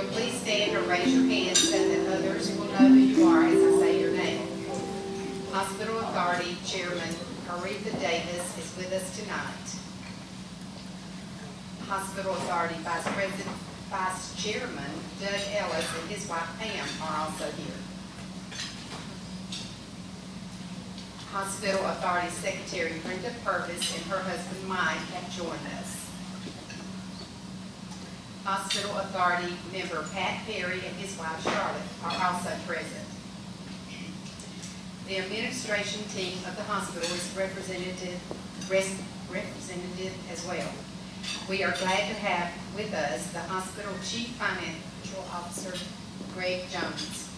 you'll please stand or raise your hand so that others will know who you are as I say your name. Hospital Authority Chairman Aretha Davis is with us tonight. Hospital Authority Vice Chairman Doug Ellis and his wife Pam are also here. Hospital Authority Secretary Brenda Purvis and her husband Mike have joined us. Hospital Authority member Pat Perry and his wife Charlotte are also present. The administration team of the hospital is representative as well. We are glad to have with us the hospital Chief Financial Officer Greg Jones,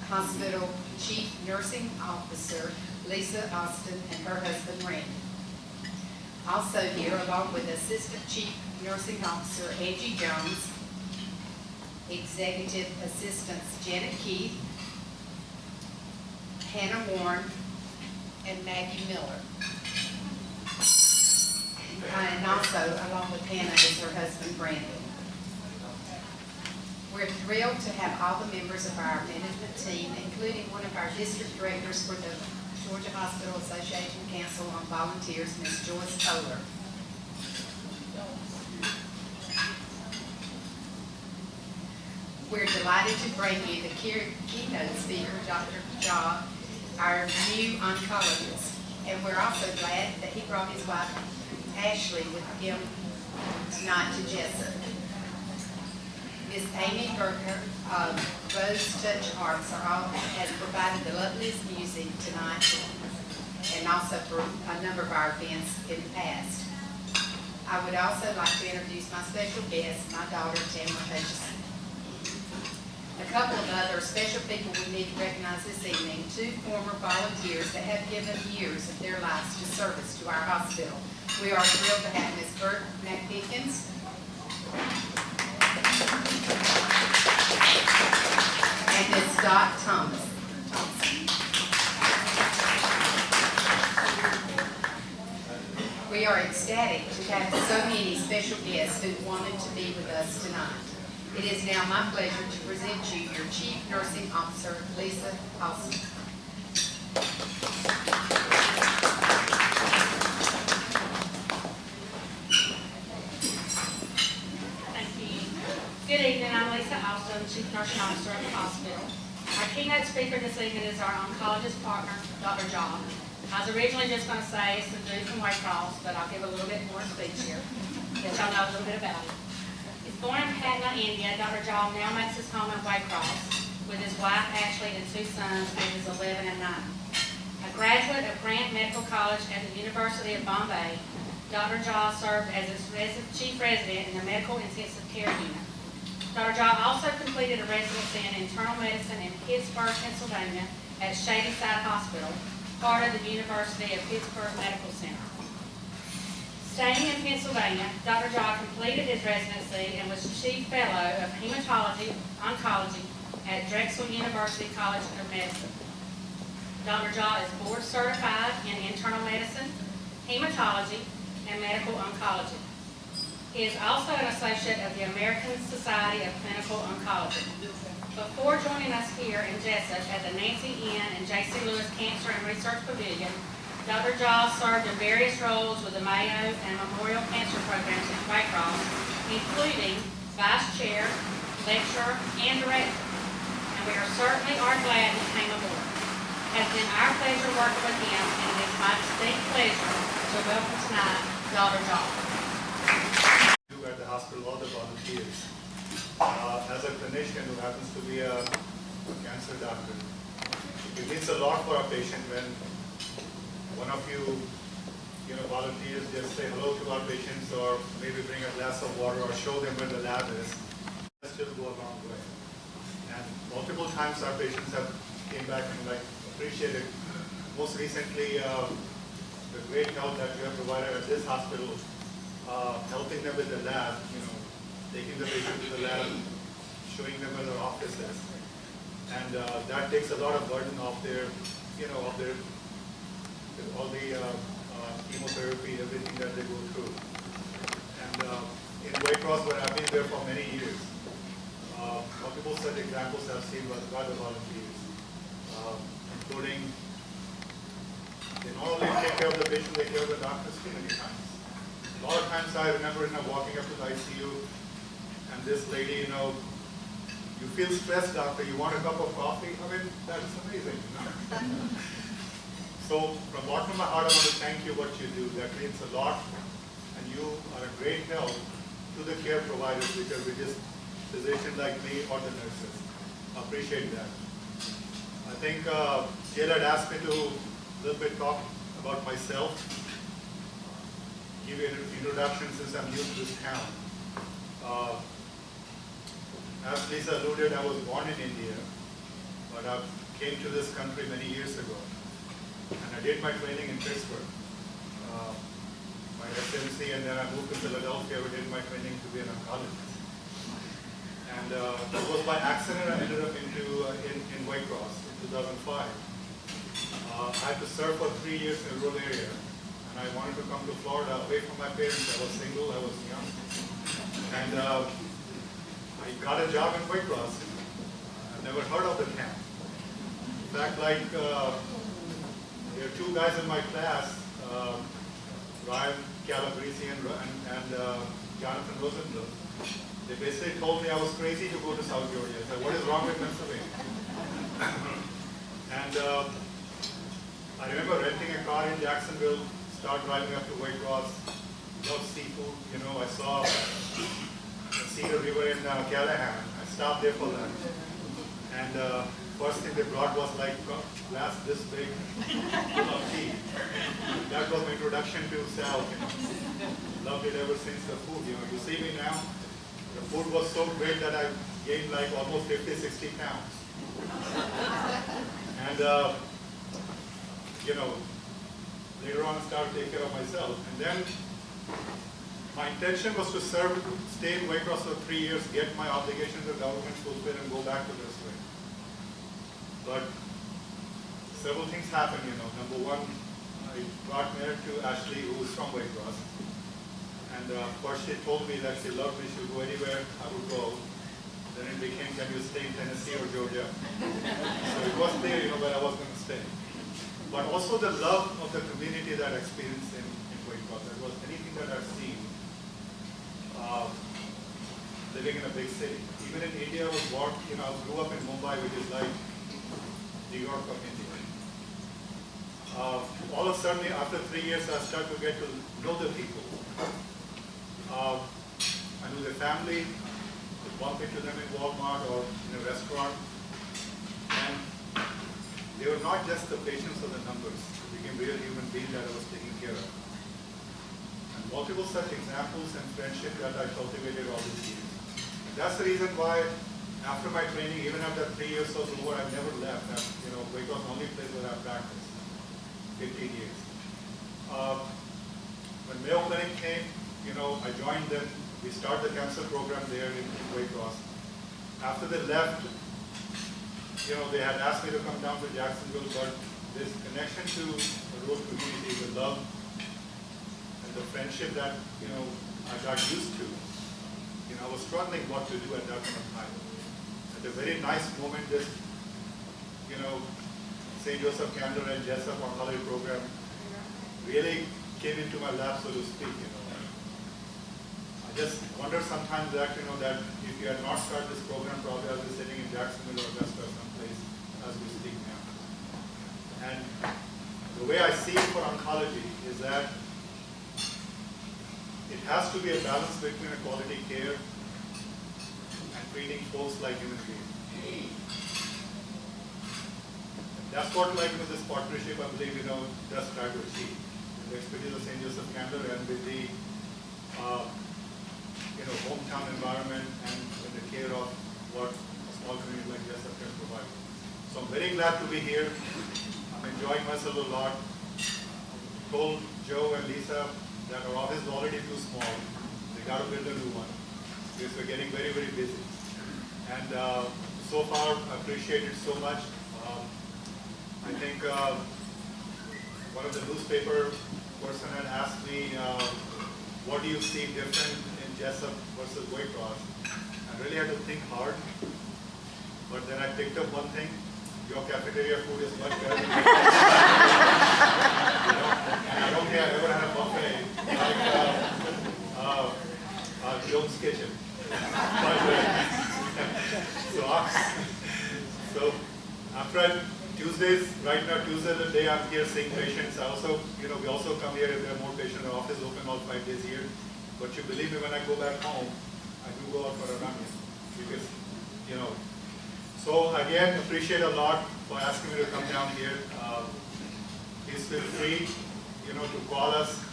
Hospital Chief Nursing Officer Lisa Austin and her husband Randy. Also here, along with Assistant Chief Nursing Officer Angie Jones, Executive Assistants Janet Keith, Hannah Warren, and Maggie Miller. And also, along with Hannah, is her husband Brandon. We're thrilled to have all the members of our management team, including one of our district directors for the Georgia Hospital Association Council on Volunteers, Ms. Joyce Kohler. We're delighted to bring you the keynote speaker, Dr. Jaw, our new oncologist. And we're also glad that he brought his wife, Ashley, with him tonight to Jessup. Ms. Amy Berger of Rose Touch Arts has provided the loveliest music tonight and also for a number of our events in the past. I would also like to introduce my special guest, my daughter, Tamara Hutchison. A couple of other special people we need to recognize this evening, two former volunteers that have given years of their lives to service to our hospital. We are thrilled to have Ms. Bert McPickens and Ms. Dot Thomas. We are ecstatic to have so many special guests who wanted to be with us tonight. It is now my pleasure to present you your Chief Nursing Officer, Lisa Austin. Thank you. Good evening, I'm Lisa Austin, Chief Nursing Officer of the hospital. Our keynote speaker this evening is our oncologist partner, Dr. Jaw. I was originally just going to say it's the dude from Waycross, but I'll give a little bit more speech here, let y'all know a little bit about him. Born in Patna, India, Dr. Jaw now makes his home in Waycross with his wife Ashley and two sons, ages 11 and 9. A graduate of Grant Medical College at the University of Bombay, Dr. Jaw served as its chief resident in the Medical Intensive Care Unit. Dr. Jaw also completed a residency in internal medicine in Pittsburgh, Pennsylvania at Shadyside Hospital, part of the University of Pittsburgh Medical Center. Staying in Pennsylvania, Dr. Jaw completed his residency and was Chief Fellow of Hematology Oncology at Drexel University College of Medicine. Dr. Jaw is board certified in internal medicine, hematology, and medical oncology. He is also an associate of the American Society of Clinical Oncology. Before joining us here in Jessup at the Nancy N. and J.C. Lewis Cancer and Research Pavilion, Dr. Jaw served in various roles with the Mayo and Memorial Cancer Programs at Waycross, including Vice Chair, Lecturer, and Director. And we certainly are glad he came aboard. It has been our pleasure working with him, and it is my distinct pleasure to welcome tonight Dr. Jaw. At the hospital, all the volunteers. As a clinician who happens to be a cancer doctor, it means a lot for a patient when one of you volunteers just say hello to our patients or maybe bring a glass of water or show them where the lab is. That still go a long way. And multiple times our patients have came back and appreciated. Most recently, the great help that you have provided at this hospital, helping them with the lab, taking the patient to the lab, showing them where their office is. And that takes a lot of burden off their, all the chemotherapy, everything that they go through. And in Waycross, where I've been there for many years. Multiple such examples I've seen by the volunteers, including they not only take care of the patient, they take care of the doctors too many times. A lot of times I remember walking up to the ICU and this lady, you feel stressed, doctor, you want a cup of coffee? I mean, that is amazing. So from the bottom of my heart, I want to thank you what you do. That means a lot, and you are a great help to the care providers, because we just physicians like me or the nurses. I appreciate that. I think Jill had asked me to a little bit talk about myself, give you an introduction since I'm new to this town. As Lisa alluded, I was born in India, but I came to this country many years ago. And I did my training in Pittsburgh, my residency, and then I moved to Philadelphia, where I did my training to be an oncologist. And it was by accident I ended up in Waycross in 2005. I had to serve for 3 years in a rural area, and I wanted to come to Florida away from my parents. I was single, I was young. And I got a job in Waycross. I've never heard of the camp. In fact, there are 2 guys in my class, Ryan Calabrese and Jonathan Rosenbluth. They basically told me I was crazy to go to South Georgia. I said, what is wrong with Pennsylvania? And I remember renting a car in Jacksonville, start driving up to Waycross, love seafood. I saw the Cedar River in Callahan. I stopped there for lunch. And first thing they brought was like glass this big of tea. That was my introduction to South. Loved it ever since. The food. You see me now. The food was so great that I gained like almost 50, 60 pounds. And later on I started taking care of myself. And then my intention was to stay in Waycross for 3 years, get my obligations to the government fulfilled, and go back to this way. But several things happened, Number one, I got married to Ashley, who was from Waycross. And first she told me that she loved me, she would go anywhere I would go. Then it became, can you stay in Tennessee or Georgia? So it was clear, where I was going to stay. But also the love of the community that I experienced in Waycross. That was anything that I've seen living in a big city. Even in India, I was born, I grew up in Mumbai, which is like New York of India. All of a sudden, after 3 years, I started to get to know the people. I knew their family, bump into them in Walmart or in a restaurant. And they were not just the patients or the numbers. They became real human beings that I was taking care of. And multiple such examples and friendship that I cultivated all these years. And that's the reason why, after my training, even after 3 years or so, I never left. Waycross the only place where I practiced. 15 years. When Mayo Clinic came, I joined them. We started the cancer program there in Waycross. After they left, they had asked me to come down to Jacksonville, but this connection to the rural community, the love and the friendship that, I got used to, I was struggling what to do at that point of time. At a very nice moment, just, St. Joseph Candor and Jessup Oncology program really came into my lap, so to speak. I just wonder sometimes that, that if you had not started this program, probably I would be sitting in Jacksonville or Augusta or someplace as we speak now. And the way I see it for oncology is that it has to be a balance between a quality care and treating folks like human beings. That's what, with this partnership, I believe, does try to achieve. The expertise of St. Joseph Candor and with the, hometown environment and with the care of what a small community like Jessup can provide. So I'm very glad to be here. I'm enjoying myself a lot. I told Joe and Lisa that our office is already too small. They got to build a new one because we're getting very, very busy. And so far, I appreciate it so much. I think one of the newspaper person had asked me, what do you see different in Jessup versus weight loss, I really had to think hard. But then I picked up one thing: your cafeteria food is much better than my and I don't think I ever had a buffet like Jones Kitchen. But, so after Tuesdays, right now Tuesday is the day I'm here seeing patients. I also, we also come here if there are more patients. The office is open all 5 days here. But you believe me, when I go back home, I do go out for a run because, So again, appreciate a lot for asking me to come down here. Please feel free, to call us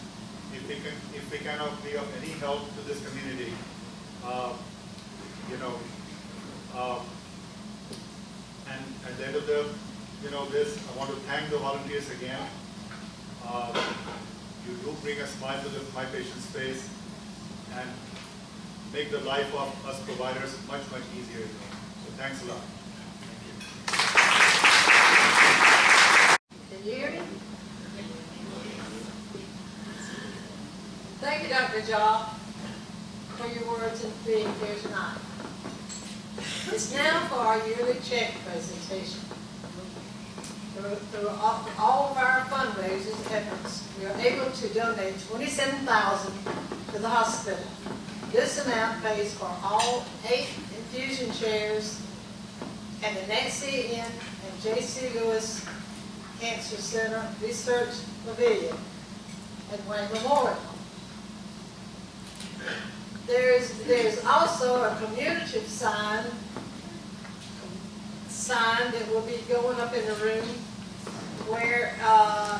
if we cannot be of any help to this community. And at the end of this, I want to thank the volunteers again. You do bring a smile to my patient's face and make the life of us providers much, much easier. So thanks a lot. Can you hear me? Thank you, Dr. Jaw, for your words and being here tonight. It's now for our yearly check presentation. Through all of our fundraising efforts, we are able to donate $27,000 to the hospital. This amount pays for all 8 infusion chairs and the Nancy N. and J.C. Lewis Cancer Center Research Pavilion at Wayne Memorial. There's also a commemorative sign that will be going up in the room where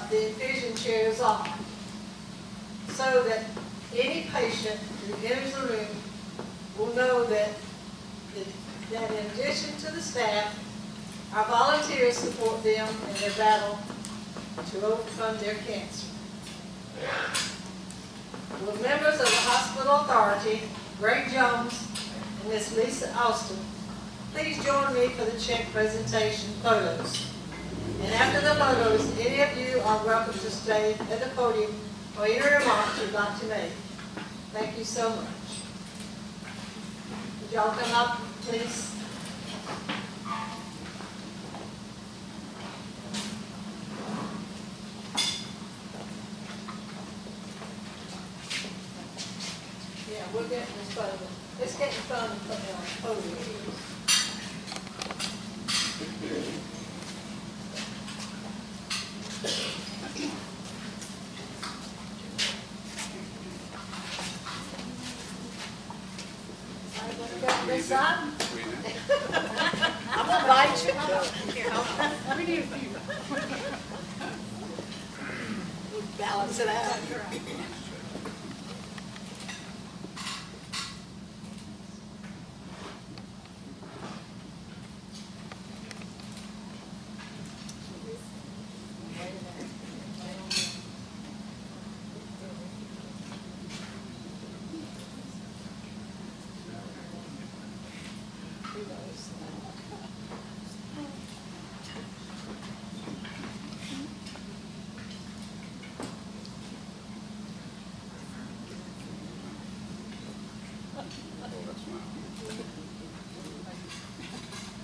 the infusion chairs are, so that any patient who enters the room will know that in addition to the staff, our volunteers support them in their battle to overcome their cancer. Will members of the hospital authority, Greg Jones and Miss Lisa Austin, please join me for the check presentation photos. And after the photos, any of you are welcome to stay at the podium for any remarks you'd like to make. Thank you so much. Would y'all come up, please? Yeah, we'll get in this photo. Let's get in front of the podium. This side? I'm gonna bite you. We need a few. We'll balance it out.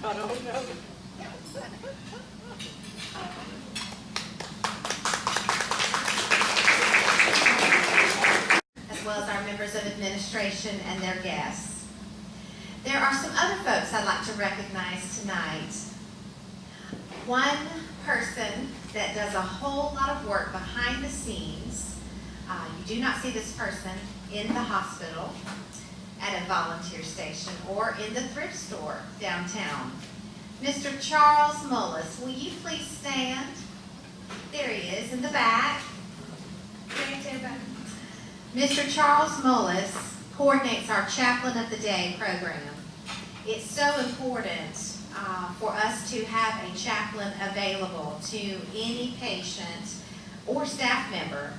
I don't know. As well as our members of administration and their guests. There are some other folks I'd like to recognize tonight. One person that does a whole lot of work behind the scenes. You do not see this person in the hospital, at a volunteer station, or in the thrift store downtown. Mr. Charles Mullis, will you please stand? There he is in the back. Mr. Charles Mullis coordinates our Chaplain of the Day program. It's so important for us to have a chaplain available to any patient or staff member.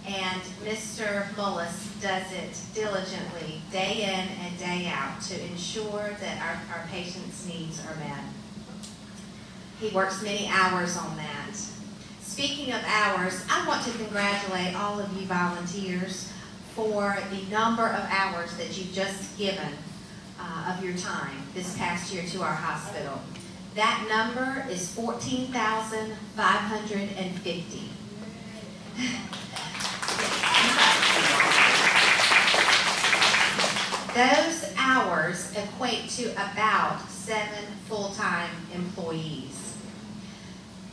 And Mr. Mullis does it diligently, day in and day out, to ensure that our patients' needs are met. He works many hours on that. Speaking of hours, I want to congratulate all of you volunteers for the number of hours that you've just given of your time this past year to our hospital. That number is 14,550. Those hours equate to about 7 full-time employees.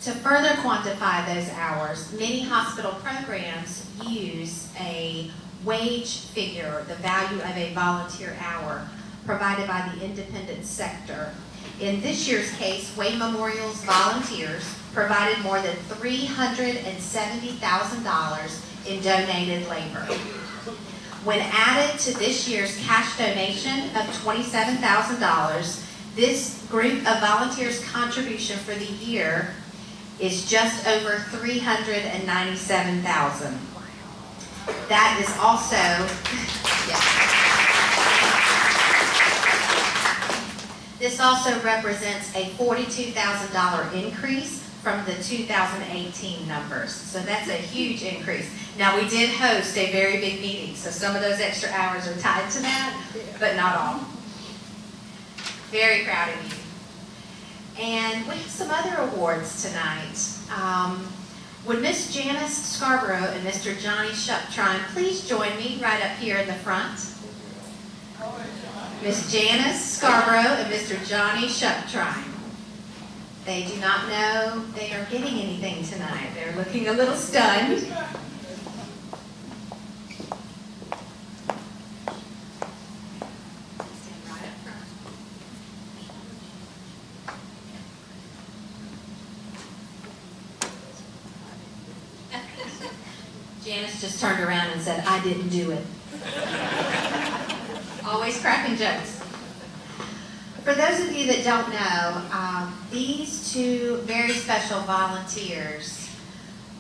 To further quantify those hours, many hospital programs use a wage figure, the value of a volunteer hour, provided by the independent sector. In this year's case, Way Memorial's volunteers provided more than $370,000 in donated labor. When added to this year's cash donation of $27,000, this group of volunteers' contribution for the year is just over $397,000. That is also, this also represents a $42,000 increase from the 2018 numbers. So that's a huge increase. Now, we did host a very big meeting, so some of those extra hours are tied to that, but not all. Very proud of you. And we have some other awards tonight. Would Miss Janice Scarborough and Mr. Johnny Shuptrine please join me right up here in the front? Miss Janice Scarborough and Mr. Johnny Shuptrine. They do not know they are getting anything tonight. They're looking a little stunned. Stand right up front. Janice just turned around and said, "I didn't do it." Always cracking jokes. For those of you that don't know, these two very special volunteers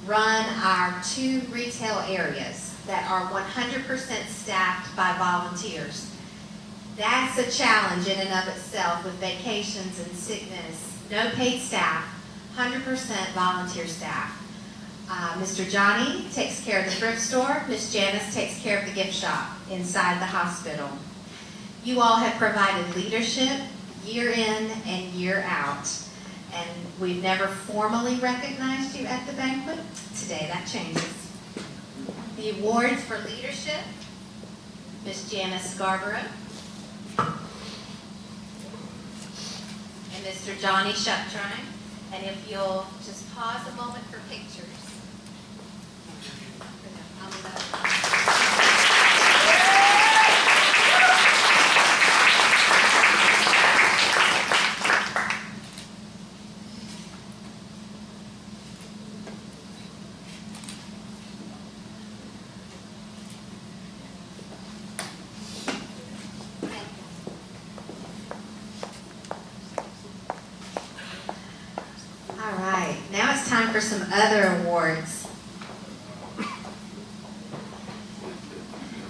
run our 2 retail areas that are 100% staffed by volunteers. That's a challenge in and of itself with vacations and sickness. No paid staff, 100% volunteer staff. Mr. Johnny takes care of the thrift store. Miss Janice takes care of the gift shop inside the hospital. You all have provided leadership year in and year out, and we've never formally recognized you at the banquet. Today that changes. The awards for leadership, Miss Janice Scarborough and Mr. Johnny Shuptrine. And if you'll just pause a moment for pictures. All right, now it's time for some other awards.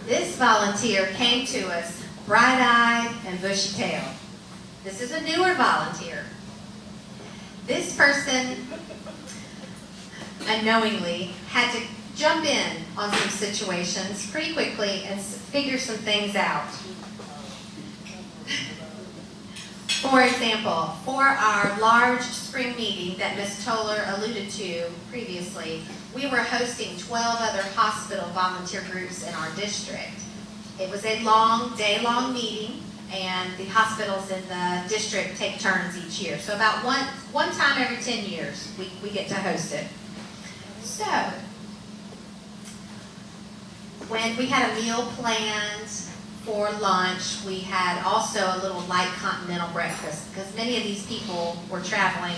This volunteer came to us bright-eyed and bushy-tailed. This is a newer volunteer. This person, unknowingly, had to jump in on some situations pretty quickly and figure some things out. For example, for our large spring meeting that Ms. Toller alluded to previously, we were hosting 12 other hospital volunteer groups in our district. It was a day-long meeting, and the hospitals in the district take turns each year. So about one time every 10 years, we get to host it. So, when we had a meal planned for lunch, we had also a little light continental breakfast, because many of these people were traveling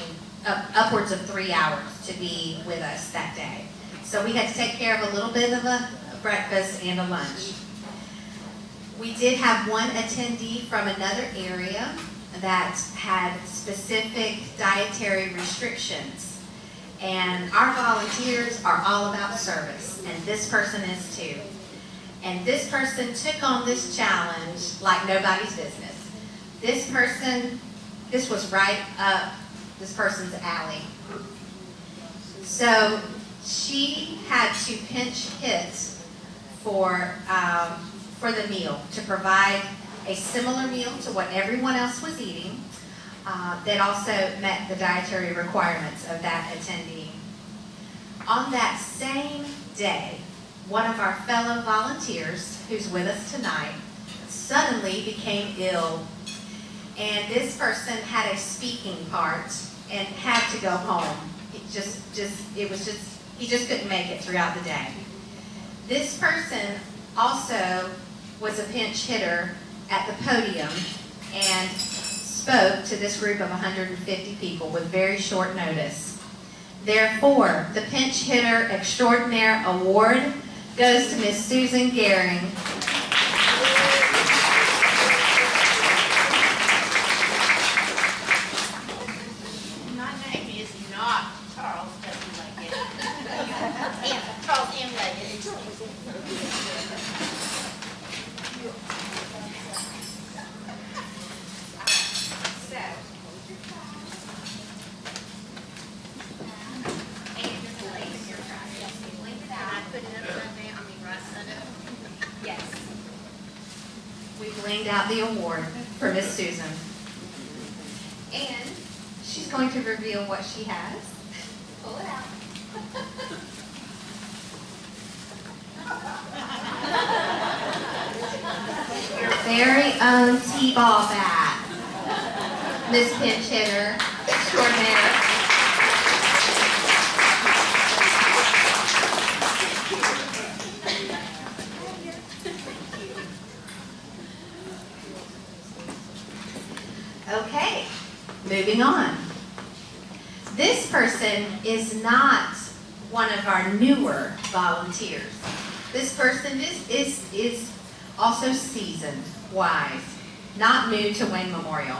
upwards of 3 hours to be with us that day. So we had to take care of a little bit of a breakfast and a lunch. We did have one attendee from another area that had specific dietary restrictions. And our volunteers are all about service, and this person is too. And this person took on this challenge like nobody's business. This was right up this person's alley. So she had to pinch hit for the meal, to provide a similar meal to what everyone else was eating, that also met the dietary requirements of that attendee. On that same day, one of our fellow volunteers, who's with us tonight, suddenly became ill. And this person had a speaking part and had to go home. He just couldn't make it throughout the day. This person also was a pinch hitter at the podium and spoke to this group of 150 people with very short notice. Therefore, the Pinch Hitter Extraordinaire Award goes to Miss Susan Gehring. My name is not Charles W. Leggett. Charles M. Leggett. Yes. We blinged out the award for Miss Susan. And she's going to reveal what she has. Pull it out. Your very own T-ball bat, Miss Pinch Hitter Extraordinaire. Okay, moving on. This person is not one of our newer volunteers. This person is also seasoned, wise, not new to Wayne Memorial.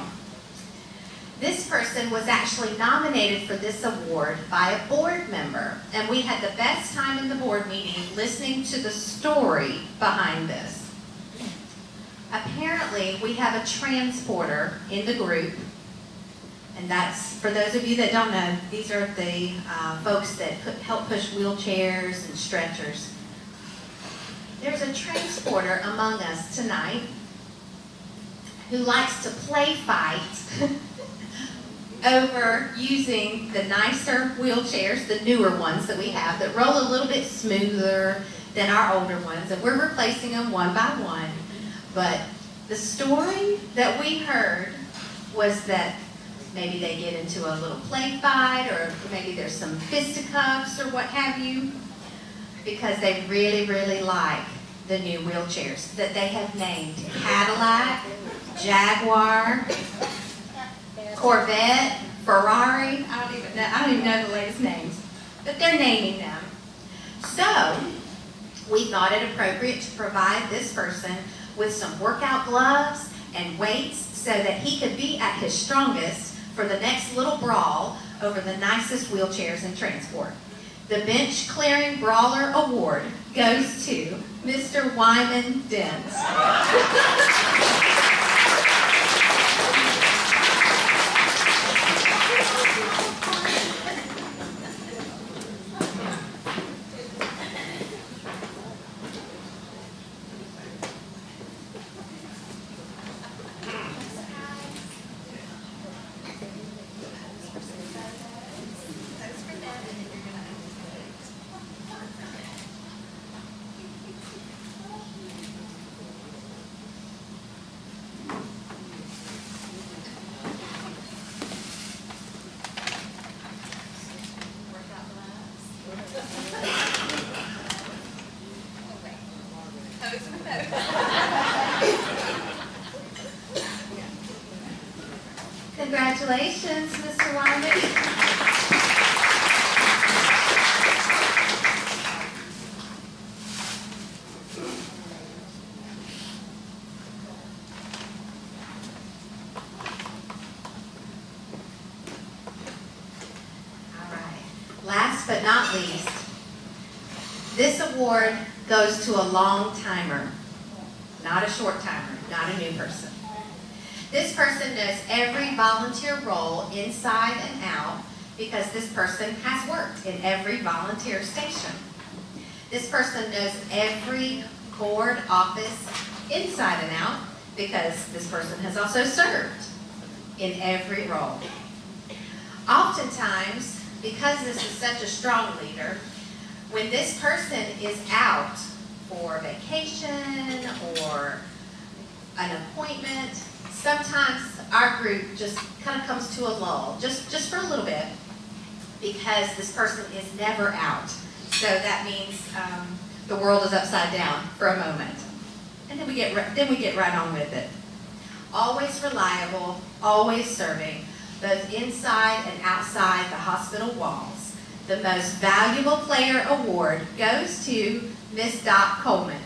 This person was actually nominated for this award by a board member, and we had the best time in the board meeting listening to the story behind this. Apparently, we have a transporter in the group, and that's, for those of you that don't know, these are the folks that help push wheelchairs and stretchers. There's a transporter among us tonight who likes to play fight over using the nicer wheelchairs, the newer ones that we have, that roll a little bit smoother than our older ones, and we're replacing them one by one. But the story that we heard was that maybe they get into a little play fight, or maybe there's some fisticuffs or what have you, because they really, really like the new wheelchairs that they have named Cadillac, Jaguar, Corvette, Ferrari. I don't even know the latest names, but they're naming them. So we thought it appropriate to provide this person with some workout gloves and weights so that he could be at his strongest for the next little brawl over the nicest wheelchairs in transport. The Bench Clearing Brawler Award goes to Mr. Wyman Dent. Congratulations, Mr. Wyman. All right. Last but not least, this award goes to a long timer, not a short timer, not a new person. This person knows every volunteer role inside and out because this person has worked in every volunteer station. This person knows every cord, office, inside and out, because this person has also served in every role. Oftentimes, because this is such a strong leader, when this person is out for vacation or an appointment, sometimes our group just kind of comes to a lull, just for a little bit, because this person is never out. So that means the world is upside down for a moment. And then we get right on with it. Always reliable, always serving, both inside and outside the hospital walls. The Most Valuable Player Award goes to Miss Dot Coleman.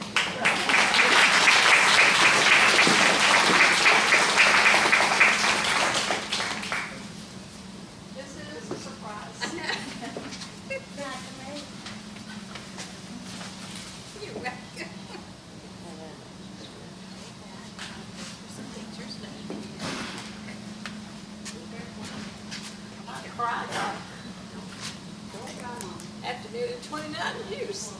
This is a surprise. You're welcome. I cried after nearly 29 years.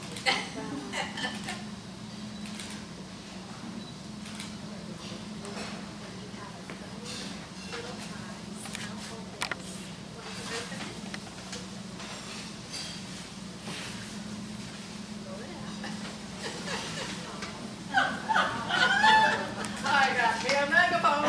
I got me a megaphone.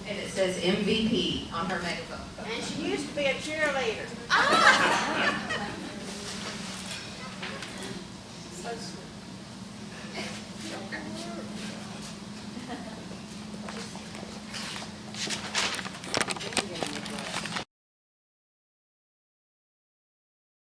And it says MVP on her megaphone. And she used to be a cheerleader. So sweet.